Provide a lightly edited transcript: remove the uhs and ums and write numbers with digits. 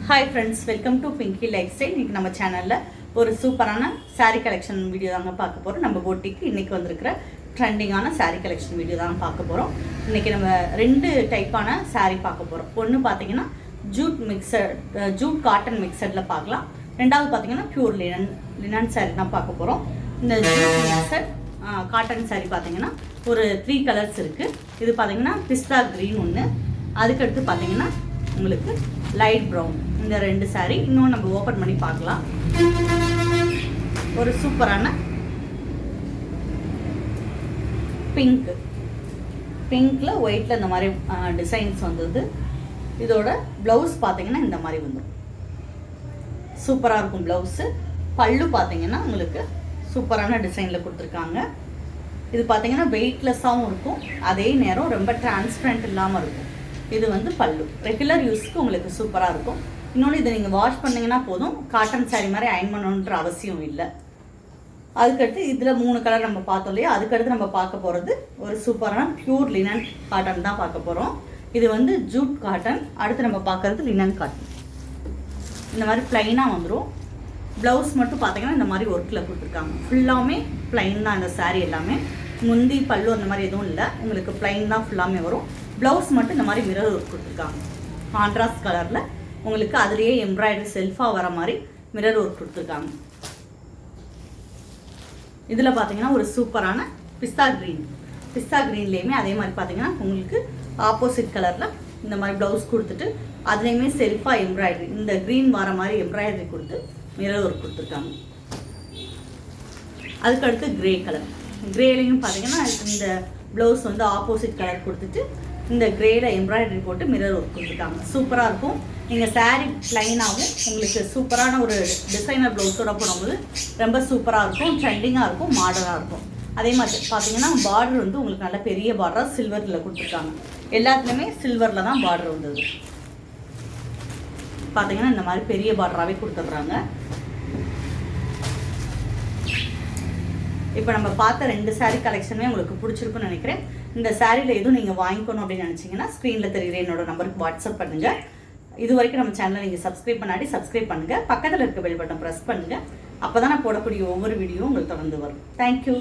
Hi friends, welcome to Pinki life style. இன்றைக்கி நம்ம சேனலில் ஒரு சூப்பரான சாரீ கலெக்ஷன் வீடியோ தாங்க பார்க்க போகிறோம். நம்ம போட்டிக்கு இன்றைக்கி வந்திருக்கிற ட்ரெண்டிங்கான சாரீ கலெக்ஷன் வீடியோ தாங்க பார்க்க போகிறோம். இன்றைக்கி நம்ம ரெண்டு டைப்பான சாரீ பார்க்க போகிறோம். ஒன்று பார்த்தீங்கன்னா ஜூட் காட்டன் மிக்சடில் பார்க்கலாம். ரெண்டாவது பார்த்தீங்கன்னா பியூர் லினன் சாரீ தான் பார்க்க போகிறோம். இந்த ஜூட் மிக்சட் காட்டன் சாரீ பார்த்தீங்கன்னா ஒரு 3 கலர்ஸ் இருக்குது. இது பார்த்தீங்கன்னா பிஸ்தா க்ரீன் ஒன்று, அதுக்கடுத்து பார்த்தீங்கன்னா உங்களுக்கு லைட் ப்ரௌன். இந்த 2 சாரீ இன்னும் நம்ம ஓப்பன் பண்ணி பார்க்கலாம். ஒரு சூப்பரான பிங்க்கில் ஒயிட்டில் இந்த மாதிரி டிசைன்ஸ் வந்தது. இதோட ப்ளவுஸ் பார்த்தீங்கன்னா இந்த மாதிரி வந்துடும். சூப்பராக இருக்கும் ப்ளவுஸு. பல்லு பார்த்தீங்கன்னா உங்களுக்கு சூப்பரான டிசைனில் கொடுத்துருக்காங்க. இது பார்த்தீங்கன்னா வெயிட்லெஸ்ஸாகவும் இருக்கும், அதே நேரம் ரொம்ப டிரான்ஸ்பரண்ட் இல்லாமல் இருக்கும். இது வந்து பல்லு. ரெகுலர் யூஸ்க்கு உங்களுக்கு சூப்பராக இருக்கும். இன்னொன்று இதை நீங்கள் வாஷ் பண்ணிங்கன்னா போதும், காட்டன் சாரீ மாதிரி அயன் பண்ணணுன்ற அவசியம் இல்லை. அதுக்கடுத்து இதில் 3 கலர் நம்ம பார்த்தோம் இல்லையா, அதுக்கடுத்து நம்ம பார்க்க போகிறது ஒரு சூப்பரான பியூர் லினன் காட்டன் தான் பார்க்க போகிறோம். இது வந்து ஜூட் காட்டன். அடுத்து நம்ம பார்க்குறது லினன் காட்டன். இந்த மாதிரி ப்ளைனாக வந்துடும். ப்ளவுஸ் மட்டும் பார்த்தீங்கன்னா இந்த மாதிரி ஒர்க்கில் கொடுத்துருக்காங்க. ஃபுல்லாமே ப்ளைன் தான் இந்த சாரீ எல்லாமே. முந்தி பல்லு அந்த மாதிரி எதுவும் இல்லை, உங்களுக்கு ப்ளைன் தான் ஃபுல்லாமே வரும். ப்ளவுஸ் மட்டும் இந்த மாதிரி மிரர் ஒர்க் கொடுத்துருக்காங்க. கான்ட்ராஸ்ட் கலரில் உங்களுக்கு அதுலேயே எம்ப்ராய்டரி செல்ஃபாக வர மாதிரி மிரர் ஒர்க் கொடுத்துருக்காங்க. இதில் பார்த்தீங்கன்னா ஒரு சூப்பரான பிஸ்தா க்ரீன்லேயுமே அதே மாதிரி பார்த்தீங்கன்னா உங்களுக்கு ஆப்போசிட் கலரில் இந்த மாதிரி ப்ளவுஸ் கொடுத்துட்டு அதுலேயுமே செல்ஃபாக எம்ப்ராய்டரி இந்த க்ரீன் வர மாதிரி எம்ப்ராய்டரி கொடுத்து மிரர் ஒர்க் கொடுத்துருக்காங்க. அதுக்கடுத்து கிரே கலர். கிரேலையும் பார்த்தீங்கன்னா இந்த ப்ளவுஸ் வந்து ஆப்போசிட் கலர் கொடுத்துட்டு இந்த கிரேல எம்ப்ராய்டரி போட்டு மிரர் ஒர்க் கொடுத்துருக்காங்க. சூப்பராக இருக்கும். நீங்கள் சாரீ ப்ளைனாகவும் உங்களுக்கு சூப்பரான ஒரு டிசைனர் ப்ளவுஸோட போடும்போது ரொம்ப சூப்பராக இருக்கும், ட்ரெண்டிங்காக இருக்கும், மாடர்னாக இருக்கும். அதே மாதிரி பார்த்தீங்கன்னா பார்டர் வந்து உங்களுக்கு நல்ல பெரிய பார்டராக சில்வரில் கொடுத்துருக்காங்க. எல்லாத்துலேயுமே சில்வரில் தான் பார்டர் வந்தது. பார்த்தீங்கன்னா இந்த மாதிரி பெரிய பார்டராகவே கொடுத்துட்றாங்க. இப்போ நம்ம பார்த்த 2 சாரீ கலெக்ஷனுமே உங்களுக்கு பிடிச்சிருக்குன்னு நினைக்கிறேன். இந்த சாரியில் எதுவும் நீங்கள் வாங்கிக்கணும் அப்படின்னு நினச்சிங்கன்னா ஸ்க்ரீனில் தெரியுற என்னோட நம்பருக்கு வாட்ஸ்அப் பண்ணுங்கள். இது வரைக்கும் நம்ம சேனலை நீங்கள் சப்ஸ்கிரைப் பண்ணுங்கள். பக்கத்தில் இருக்க பெல் பட்டன் ப்ரெஸ் பண்ணுங்கள். அப்போ தான் நான் போடக்கூடிய ஒவ்வொரு வீடியோவும் உங்களுக்கு தொடர்ந்து வரும். தேங்க்யூ.